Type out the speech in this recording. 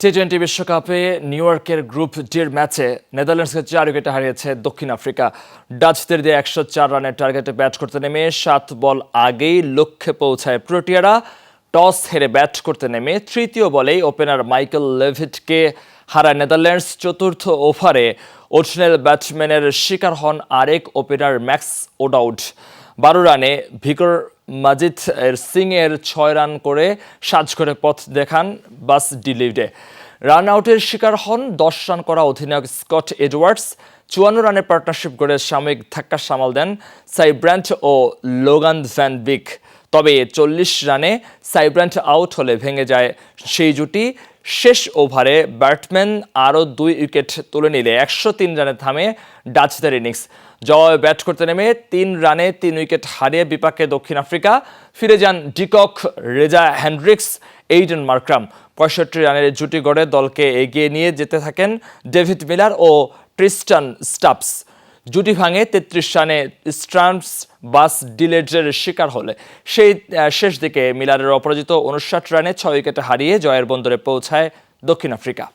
টি-20 বিশ্বকাপে নিউ ইয়র্কের গ্রুপ ডির ম্যাচে নেদারল্যান্ডসকে 4 উইকেটে হারিয়েছে দক্ষিণ আফ্রিকা। ডাচদের দিয়ে 104 রানের টার্গেটে ব্যাট করতে নেমে 7 বল আগেই লক্ষ্যে পৌঁছায় প্রোটিয়ারা। টস হেরে ব্যাট করতে নেমে তৃতীয় বলেই ওপেনার মাইকেল লেভিটকে হারায় নেদারল্যান্ডস। চতুর্থ ওভারে ওঠনেল ব্যাটসম্যানের শিকার হন আরেক ওপেনার ম্যাক্স ওডাউড। 12 রানে ভিকর মাজিদ সিং এর 6 রান করে সাজ করে পথ দেখান বাস ডিলিভে। রান আউটের শিকার হন 10 রান করা অধিনায়ক স্কট এডওয়ার্ডস। 54 রানের পার্টনারশিপ গড়ে সাময়িক ধাক্কা সামাল দেন সাইব্র্যান্ট ও লোগান ভ্যান বিক। তবে 40 রানে সাইব্র্যান্ট আউট হলে ভেঙে যায় সেই জুটি। শেষ ওভারে ব্যাটম্যান আরও 2 উইকেট তুলে নিলে 103 রানে থামে ডাচদের ইনিংস। জবাবে ব্যাট করতে নেমে 3 রানে 3 উইকেট হারিয়ে বিপাকে দক্ষিণ আফ্রিকা। ফিরে যান de Kock, Reeza Hendricks, Aiden Markram. 65 রানের জুটি গড়ে দলকে এগিয়ে নিয়ে যেতে থাকেন ডেভিড মিলার ও ট্রিস্টান স্টাপস। জুটি ভাঙে 33 রানে স্টাম্পস বাস ডিলেজের শিকার হলে সেই শেষ দিকে মিলারের অপরাজিত 59 রানে 6 উইকেটে হারিয়ে জয়ের বন্দরে পৌঁছায় দক্ষিণ আফ্রিকা।